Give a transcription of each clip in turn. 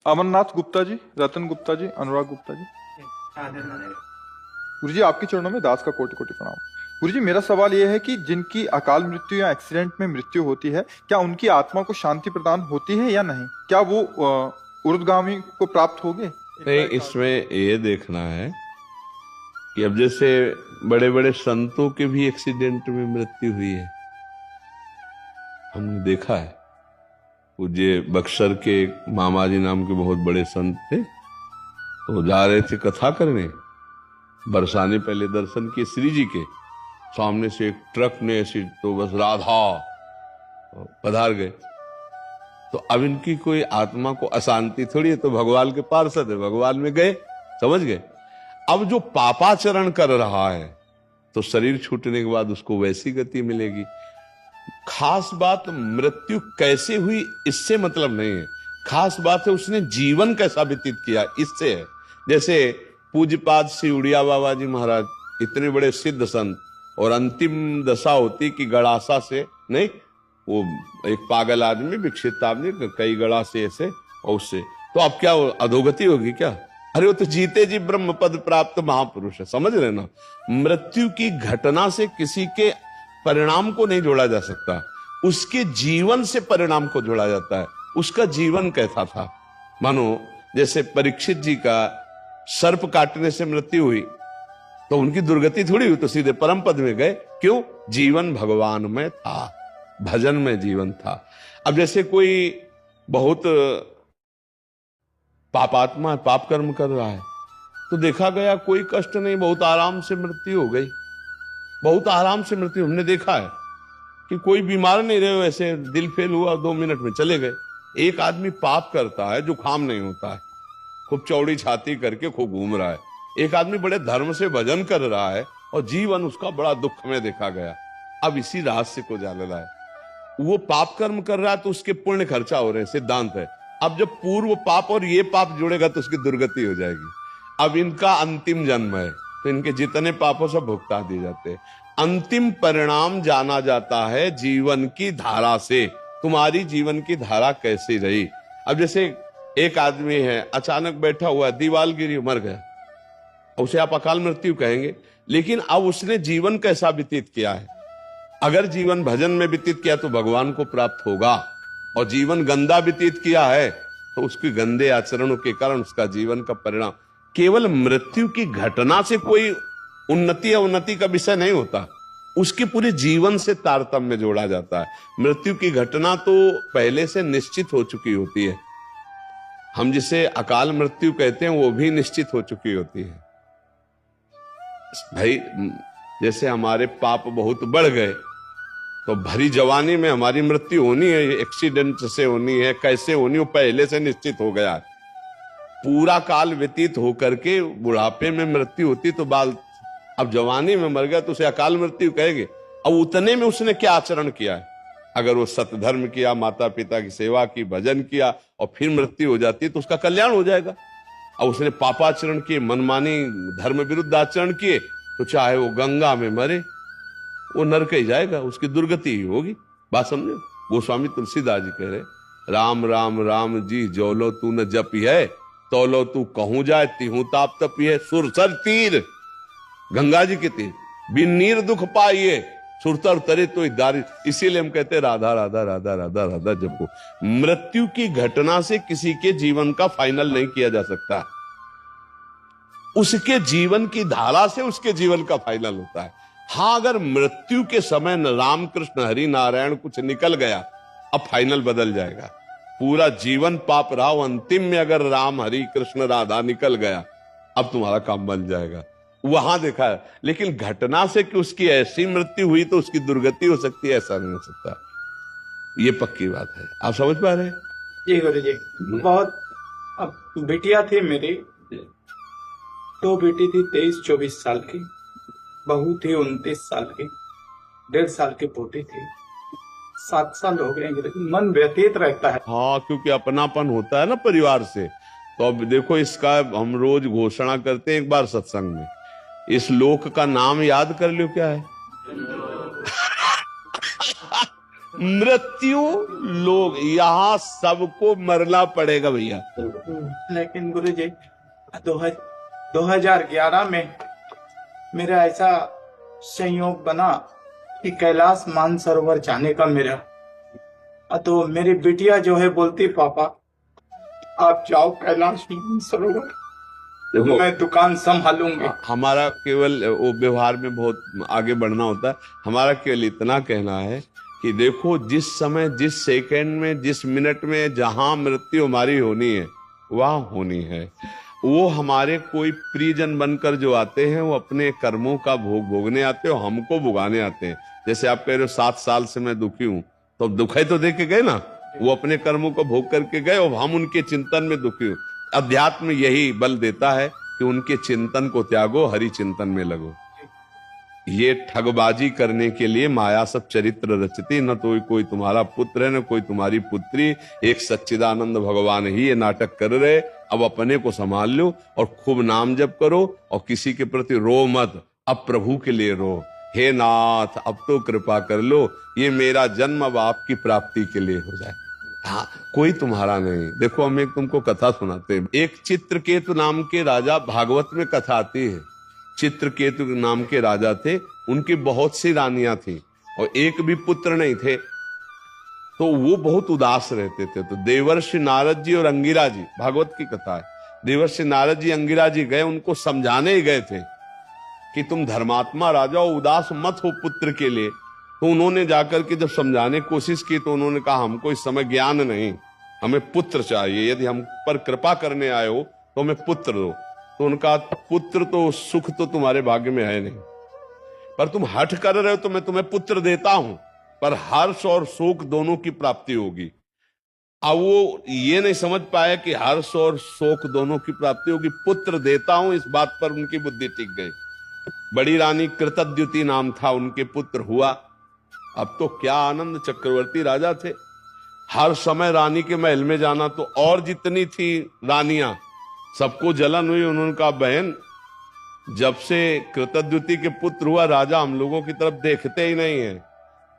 अमरनाथ गुप्ता जी, रतन गुप्ता जी, अनुराग गुप्ता जी। गुरु जी आपके चरणों में दास का कोटि कोटि प्रणाम। गुरु जी मेरा सवाल यह है कि जिनकी अकाल मृत्यु या एक्सीडेंट में मृत्यु होती है, क्या उनकी आत्मा को शांति प्रदान होती है या नहीं? क्या वो ऊर्ध्वगामी को प्राप्त होगे? नहीं, इसमें ये देखना है कि अब जैसे बड़े बड़े संतों के भी एक्सीडेंट में मृत्यु हुई है, हमने देखा है। पूज्य बक्सर के मामा जी नाम के बहुत बड़े संत थे, तो जा रहे थे कथा करने, बरसाने पहले दर्शन किए श्री जी के सामने से एक ट्रक ने ऐसी तो बस राधा पधार गए। तो अब इनकी कोई आत्मा को अशांति थोड़ी है, तो भगवान के पार्षद है, भगवान में गए, समझ गए। अब जो पापाचरण कर रहा है तो शरीर छूटने के बाद उसको वैसी गति मिलेगी। खास बात मृत्यु कैसे हुई इससे मतलब नहीं है, खास बात है उसने जीवन कैसा व्यतीत किया, इससे है। जैसे पूज्यपाद श्री उड़िया बाबा जी महाराज इतने बड़े सिद्ध संत, और अंतिम दशा होती कि गड़ासा से नहीं, वो एक पागल आदमी, विकसित आदमी, कई गड़ा से ऐसे और उससे, तो अब क्या अधोगति होगी क्या? अरे वो तो जीते जी ब्रह्म पद प्राप्त महापुरुष है, समझ रहे ना। मृत्यु की घटना से किसी के परिणाम को नहीं जोड़ा जा सकता, उसके जीवन से परिणाम को जोड़ा जाता है। उसका जीवन कैसा था? मानो जैसे परीक्षित जी का सर्प काटने से मृत्यु हुई, तो उनकी दुर्गति थोड़ी हुई, तो सीधे परम पद में गए। क्यों? जीवन भगवान में था, भजन में जीवन था। अब जैसे कोई बहुत पापात्मा पाप कर्म कर रहा है, तो देखा गया कोई कष्ट नहीं, बहुत आराम से मृत्यु हो गई, बहुत आराम से मृत्यु। हमने देखा है कि कोई बीमार नहीं रहे, वैसे दिल फेल हुआ 2 मिनट में चले गए। एक आदमी पाप करता है, जुकाम नहीं होता है, खूब चौड़ी छाती करके खूब घूम रहा है। एक आदमी बड़े धर्म से भजन कर रहा है और जीवन उसका बड़ा दुख में देखा गया। अब इसी रहस्य को जान रहा है, वो पाप कर्म कर रहा है तो उसके पुण्य खर्चा हो रहे हैं, सिद्धांत है। अब जब पूर्व पाप और ये पाप जुड़ेगा तो उसकी दुर्गति हो जाएगी। अब इनका अंतिम जन्म है, तो इनके जितने पापों सब भुगता दिए जाते हैं। अंतिम परिणाम जाना जाता है जीवन की धारा से। तुम्हारी जीवन की धारा कैसी रही? अब जैसे एक आदमी है, अचानक बैठा हुआ, दीवार गिरी, मर गया, उसे आप अकाल मृत्यु कहेंगे, लेकिन अब उसने जीवन कैसा व्यतीत किया है? अगर जीवन भजन में व्यतीत किया तो भगवान को प्राप्त होगा, और जीवन गंदा व्यतीत किया है तो उसके गंदे आचरणों के कारण उसका जीवन का परिणाम। केवल मृत्यु की घटना से कोई उन्नति या उन्नति का विषय नहीं होता, उसके पूरे जीवन से तारतम्य जोड़ा जाता है। मृत्यु की घटना तो पहले से निश्चित हो चुकी होती है, हम जिसे अकाल मृत्यु कहते हैं वो भी निश्चित हो चुकी होती है। भाई जैसे हमारे पाप बहुत बढ़ गए तो भरी जवानी में हमारी मृत्यु होनी है, एक्सीडेंट से होनी है, कैसे होनी हो पहले से निश्चित हो गया। पूरा काल व्यतीत होकर के बुढ़ापे में मृत्यु होती तो बाल, अब जवानी में मर गया तो उसे अकाल मृत्यु कहेंगे। अब उतने में उसने क्या आचरण किया है? अगर वो सतधर्म किया, माता पिता की सेवा की, भजन किया, और फिर मृत्यु हो जाती है तो उसका कल्याण हो जाएगा। अब उसने पापाचरण किए, मनमानी धर्म विरुद्ध आचरण किए, तो चाहे वो गंगा में मरे वो नरक ही जाएगा, उसकी दुर्गति ही होगी। बात समझो। गोस्वामी तुलसीदास जी कह रहे, राम राम राम जी जोलो तू न जपी है, तोलो तू कहूं जाए तिहू ताप तपी है। सुरसर तीर, गंगा जी के तीर, बिन नीर दुख पाइए, सुरतर तरे तो दारी। इसीलिए हम कहते हैं राधा राधा राधा राधा राधा जपो। मृत्यु की घटना से किसी के जीवन का फाइनल नहीं किया जा सकता, उसके जीवन की धारा से उसके जीवन का फाइनल होता है। हाँ, अगर मृत्यु के समय न राम कृष्ण हरि नारायण कुछ निकल गया, अब फाइनल बदल जाएगा। पूरा जीवन पाप रहा, अंतिम में अगर राम हरि कृष्ण राधा निकल गया, अब तुम्हारा काम बन जाएगा। वहां देखा है। लेकिन घटना से कि उसकी ऐसी मृत्यु हुई तो उसकी दुर्गति हो सकती है, ऐसा नहीं हो सकता। ये पक्की बात है। आप समझ पा रहे हैं? जी गुरु जी। बहुत, अब बिटिया थी मेरी, 2 बेटी थी, 23-24 साल की, बहू थी 29 साल की, 1.5 साल की पोती थी। 7 साल हो गए, मन व्यतीत रहता है। हाँ, क्योंकि अपनापन होता है ना परिवार से। तो अब देखो, इसका हम रोज घोषणा करते हैं एक बार सत्संग में, इस लोक का नाम याद कर लो, क्या है? मृत्यु लोग, यहाँ सबको मरना पड़ेगा भैया। लेकिन गुरुजी 2011 में मेरा ऐसा संयोग बना कि कैलाश मानसरोवर जाने का मेरा, तो मेरी बिटिया जो है बोलती पापा आप जाओ कैलाश मानसरोवर, देखो मैं दुकान संभालूंगी। हमारा केवल वो व्यवहार में बहुत आगे बढ़ना होता है। हमारा केवल इतना कहना है कि देखो जिस समय, जिस सेकंड में, जिस मिनट में जहां मृत्यु हमारी होनी है वहां होनी है। वो हमारे कोई प्रियजन बनकर जो आते हैं वो अपने कर्मों का भोग भोगने आते हैं और हमको भुगाने आते हैं। जैसे आप कह रहे हो 7 साल से मैं दुखी हूं, तो दुखाई तो दे के गए ना, वो अपने कर्मों को भोग करके गए और हम उनके चिंतन में दुखी हूं। अध्यात्म यही बल देता है कि उनके चिंतन को त्यागो, हरि चिंतन में लगो। ये ठगबाजी करने के लिए माया सब चरित्र रचती, न तो कोई तुम्हारा पुत्र है न कोई तुम्हारी पुत्री, एक सच्चिदानंद भगवान ही ये नाटक कर रहे। अब अपने को संभाल लो और खूब नाम जप करो और किसी के प्रति रो मत, अब प्रभु के लिए रो, हे नाथ अब तो कृपा कर लो, ये मेरा जन्म अब आपकी प्राप्ति के लिए हो जाए। हाँ, कोई तुम्हारा नहीं। देखो हम एक तुमको कथा सुनाते हैं। एक चित्रकेतु नाम के राजा, भागवत में कथा आती है, चित्रकेतु नाम के राजा थे, उनकी बहुत सी रानियां थी और एक भी पुत्र नहीं थे, तो वो बहुत उदास रहते थे। तो देवर्षि नारद जी और अंगिरा जी, भागवत की कथा है, देवर्षि नारद जी अंगिरा जी गए, उनको समझाने ही गए थे कि तुम धर्मात्मा राजा हो, उदास मत हो पुत्र के लिए। तो उन्होंने जाकर के जब समझाने की कोशिश की तो उन्होंने कहा हमको इस समय ज्ञान नहीं, हमें पुत्र चाहिए, यदि हम पर कृपा करने आए हो तो हमें पुत्र दो। तो उनका पुत्र तो सुख तो तुम्हारे भाग्य में है नहीं, पर तुम हठ कर रहे हो तो मैं तुम्हें पुत्र देता हूं, पर हर्ष और शोक दोनों की प्राप्ति होगी। अब वो ये नहीं समझ पाए कि हर्ष और शोक दोनों की प्राप्ति होगी, पुत्र देता हूं, इस बात पर उनकी बुद्धि टिक गई। बड़ी रानी कृतद्युति नाम था, उनके पुत्र हुआ। अब तो क्या आनंद, चक्रवर्ती राजा थे, हर समय रानी के महल में जाना। तो और जितनी थी रानियां सबको जलन हुई। उन्होंने कहा बहन जब से कृतद्युति के पुत्र हुआ राजा हम लोगों की तरफ देखते ही नहीं है।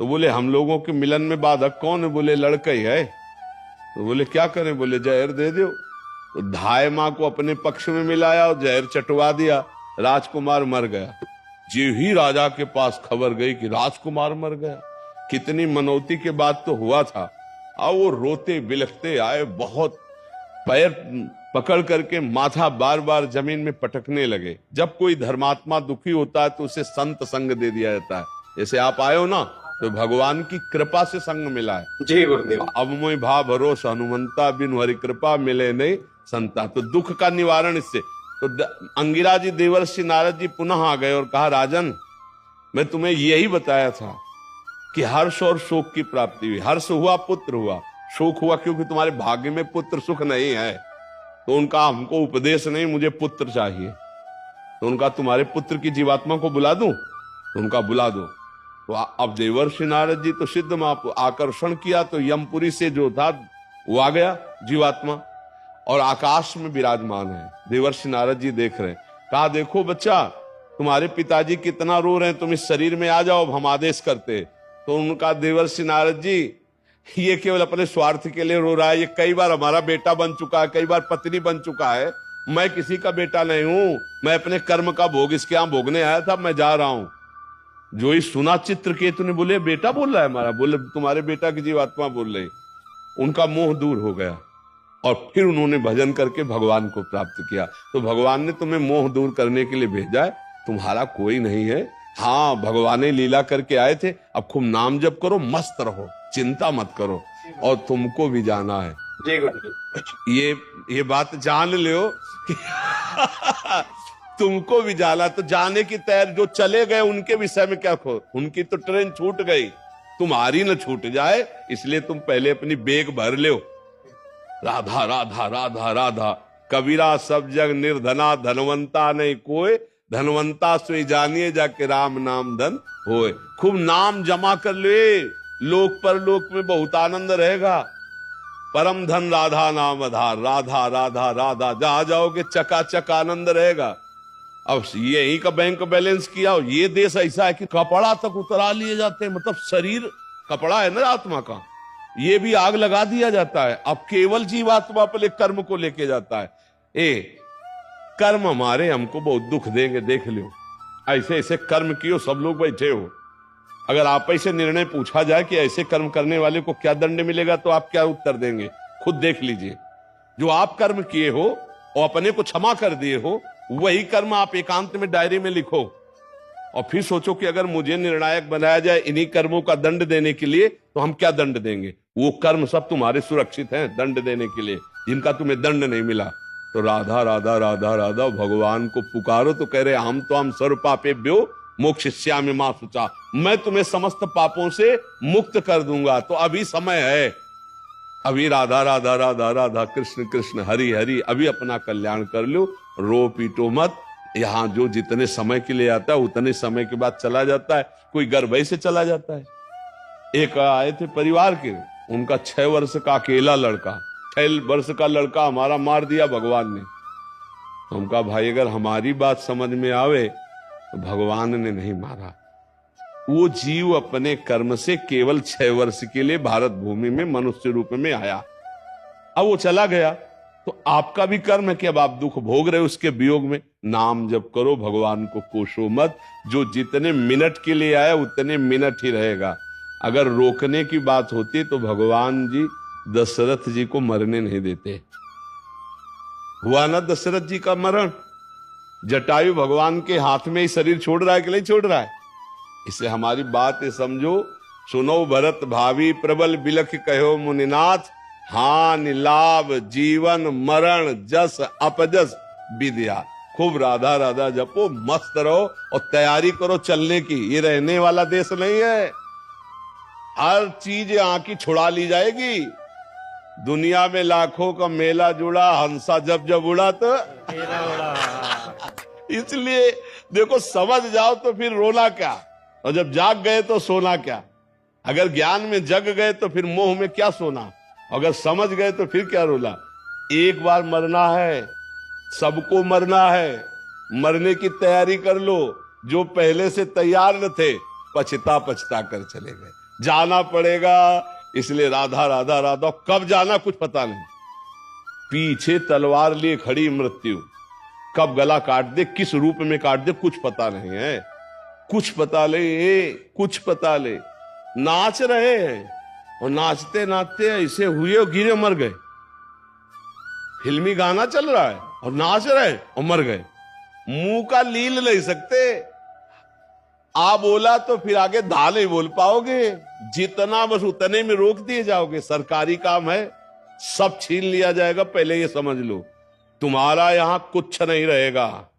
तो बोले हम लोगों के मिलन में बाधक कौन है? बोले लड़का ही है। तो बोले क्या करें? बोले जहर दे दो। तो धाय माँ को अपने पक्ष में मिलाया और जहर चटवा दिया, राजकुमार मर गया। जी ही राजा के पास खबर गई कि राजकुमार मर गया। कितनी मनौती के बाद तो हुआ था। अब वो रोते बिलखते आए, बहुत पैर पकड़ करके माथा बार बार जमीन में पटकने लगे। जब कोई धर्मात्मा दुखी होता है तो उसे संत संग दे दिया जाता है। जैसे आप आए हो ना, तो भगवान की कृपा से संग मिला है। जय गुरुदेव। अब मोई भा भरोसा हनुमंता, बिन हरि कृपा मिले नहीं संता। तो दुख का निवारण इससे। तो अंगिरा जी, देवर्षि नारद जी पुनः आ गए और कहा राजन मैं तुम्हें यही बताया था कि हर्ष और शोक की प्राप्ति हुई। हर्ष हुआ, पुत्र हुआ, शोक हुआ क्योंकि तुम्हारे भाग्य में पुत्र सुख नहीं है। तो उनका हमको उपदेश नहीं, मुझे पुत्र चाहिए। तो उनका तुम्हारे पुत्र की जीवात्मा को बुला दूं? तो उनका बुला दो। तो अब देवर्षि नारद जी तो सिद्ध में आकर्षण किया, तो यमपुरी से जो था वो आ गया जीवात्मा और आकाश में विराजमान है। देवर्षि नारद जी देख रहे हैं। कहा देखो बच्चा, तुम्हारे पिताजी कितना रो रहे हैं, तुम इस शरीर में आ जाओ, हम आदेश करते। तो उनका देवर्षि नारद जी ये केवल अपने स्वार्थ के लिए रो रहा है। ये कई बार हमारा बेटा बन चुका है, कई बार पत्नी बन चुका है। मैं किसी का बेटा नहीं हूं, मैं अपने कर्म का भोग इसके यहां भोगने आया था, मैं जा रहा हूं। जो ही सुना चित्रकेतु ने, बोले बेटा बोल रहा है हमारा? बोले तुम्हारे बेटा की जीवात्मा बोल रही। उनका मोह दूर हो गया और फिर उन्होंने भजन करके भगवान को प्राप्त किया। तो भगवान ने तुम्हें मोह दूर करने के लिए भेजा है, तुम्हारा कोई नहीं है। हाँ, भगवान ने लीला करके आए थे। अब खूब नाम जप करो, मस्त रहो, चिंता मत करो, और तुमको भी जाना है। जय गुरुदेव। ये बात जान लो कि तुमको भी जाना। तो जाने की तैयारी, जो चले गए उनके विषय में क्या खो, उनकी तो ट्रेन छूट गई, तुम्हारी न छूट जाए, इसलिए तुम पहले अपनी बेग भर लो। राधा राधा राधा राधा, कबीरा सब जग निर्धना, धनवंता नहीं कोई, धनवंता सोई जानिए जाके राम नाम धन होए। खूब नाम जमा कर ले, लोक पर लोक में बहुत आनंद रहेगा। परम धन राधा नाम आधार, राधा राधा राधा, जहां जाओगे चकाचक आनंद रहेगा। अब यही का बैंक बैलेंस किया। ये देश ऐसा है कि कपड़ा तक उतरा लिए जाते हैं, मतलब शरीर कपड़ा है ना आत्मा का, ये भी आग लगा दिया जाता है। अब केवल जीवात्मा पर कर्म को लेके जाता है। कर्म हमारे हमको बहुत दुख देंगे, देख लो। ऐसे ऐसे कर्म कियो, सब लोग बैठे हो, अगर आप ऐसे निर्णय पूछा जाए कि ऐसे कर्म करने वाले को क्या दंड मिलेगा, तो आप क्या उत्तर देंगे? खुद देख लीजिए। जो आप कर्म किए हो और अपने को क्षमा कर दिए हो, वही कर्म आप एकांत में डायरी में लिखो और फिर सोचो कि अगर मुझे निर्णायक बनाया जाए इन्हीं कर्मों का दंड देने के लिए, तो हम क्या दंड देंगे? वो कर्म सब तुम्हारे सुरक्षित हैं दंड देने के लिए, जिनका तुम्हें दंड नहीं मिला। तो राधा राधा राधा राधा भगवान को पुकारो तो कह रहे हम तो हम सर्व पापेभ्यो मोक्षयिष्यामि मा शुचा, मैं तुम्हें समस्त पापों से मुक्त कर दूंगा। तो अभी समय है, अभी राधा राधा राधा राधा कृष्ण कृष्ण हरि हरि, अभी अपना कल्याण कर लो, रो पीटो मत। यहाँ जो जितने समय के लिए आता है उतने समय के बाद चला जाता है, कोई गर्भ से चला जाता है। एक आए थे परिवार के, उनका 6 वर्ष का अकेला लड़का, 6 वर्ष का लड़का हमारा मार दिया भगवान ने। हम कहा भाई अगर हमारी बात समझ में आवे तो भगवान ने नहीं मारा, वो जीव अपने कर्म से केवल 6 वर्ष के लिए भारत भूमि में मनुष्य रूप में आया, अब वो चला गया। तो आपका भी कर्म है कि अब आप दुख भोग रहे हो उसके वियोग में। नाम जप करो, भगवान को कोसो मत। जो जितने मिनट के लिए आया उतने मिनट ही रहेगा। अगर रोकने की बात होती तो भगवान जी दशरथ जी को मरने नहीं देते। हुआ ना दशरथ जी का मरण, जटायु भगवान के हाथ में ही शरीर छोड़ रहा है कि नहीं छोड़ रहा है? इसे हमारी बात है समझो। सुनो भरत भावी प्रबल बिलख कहो मुनिनाथ, हानि लाभ जीवन मरण जस अपजस विद्या। खूब राधा राधा जपो, मस्त रहो और तैयारी करो चलने की। ये रहने वाला देश नहीं है, हर चीज यहाँ की छुड़ा ली जाएगी। दुनिया में लाखों का मेला जुड़ा, हंसा जब जब उड़ा तो इसलिए देखो समझ जाओ तो फिर रोना क्या, और जब जाग गए तो सोना क्या। अगर ज्ञान में जग गए तो फिर मोह में क्या सोना, अगर समझ गए तो फिर क्या रोला। एक बार मरना है, सबको मरना है, मरने की तैयारी कर लो। जो पहले से तैयार न थे पछता पछता कर चले गए, जाना पड़ेगा। इसलिए राधा राधा राधा, कब जाना कुछ पता नहीं। पीछे तलवार लिए खड़ी मृत्यु, कब गला काट दे, किस रूप में काट दे कुछ पता नहीं है। कुछ पता ले, कुछ पता ले। नाच रहे हैं और नाचते नाचते ऐसे हुए और गिरे मर गए। फिल्मी गाना चल रहा है और नाच रहे और मर गए। मुंह का लील नहीं सकते। आ बोला तो फिर आगे धा नहीं बोल पाओगे, जितना बस उतने में रोक दिए जाओगे। सरकारी काम है, सब छीन लिया जाएगा, पहले ये समझ लो। तुम्हारा यहां कुछ नहीं रहेगा।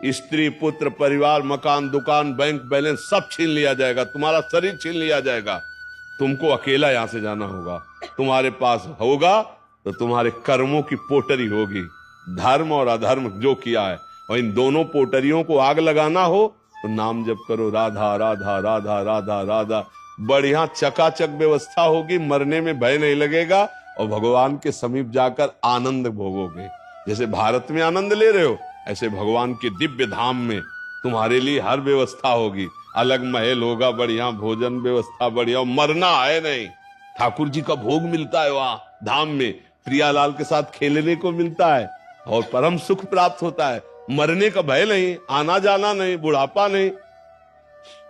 स्त्री पुत्र परिवार मकान दुकान बैंक बैलेंस सब छीन लिया जाएगा, तुम्हारा शरीर छीन लिया जाएगा। तुमको अकेला यहां से जाना होगा। तुम्हारे पास होगा तो तुम्हारे कर्मों की पोटरी होगी, धर्म और अधर्म जो किया है, और इन दोनों पोटरियों को आग लगाना हो तो नाम जप करो, राधा राधा राधा राधा राधा। बढ़िया चकाचक व्यवस्था होगी, मरने में भय नहीं लगेगा और भगवान के समीप जाकर आनंद भोगोगे। जैसे भारत में आनंद ले रहे हो, ऐसे भगवान के दिव्य धाम में तुम्हारे लिए हर व्यवस्था होगी। अलग महल होगा, बढ़िया भोजन व्यवस्था बढ़िया, मरना है नहीं। ठाकुर जी का भोग मिलता है वहां धाम में, प्रियालाल के साथ खेलने को मिलता है और परम सुख प्राप्त होता है। मरने का भय नहीं, आना जाना नहीं, बुढ़ापा नहीं।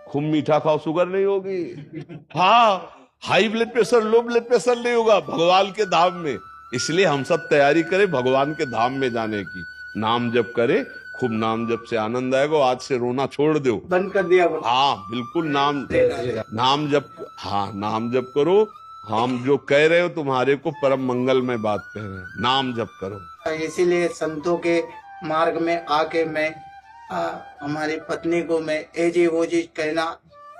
खूब मीठा खाओ, शुगर नहीं होगी। हाँ, high blood pressure low blood pressure नहीं होगा भगवान के धाम में। इसलिए हम सब तैयारी करें भगवान के धाम में जाने की। नाम जप करे, खूब नाम जप से आनंद आएगा। आज से रोना छोड़ दो, बंद कर दिया। हाँ बिल्कुल, नाम जप, हाँ नाम जप करो। हम जो कह रहे हो तुम्हारे को परम मंगल में बात कह रहे हैं, नाम जप करो। इसीलिए संतों के मार्ग में आके मैं हमारी पत्नी को मैं एजे वो जी कहना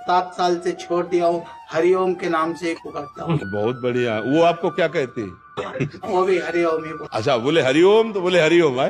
7 साल से छोड़ दिया हूँ। हरिओम के नाम से पुकारता हूँ। बहुत बढ़िया। वो आपको क्या कहती है? वो भी हरिओम ही। अच्छा, बोले हरिओम तो बोले हरिओम है।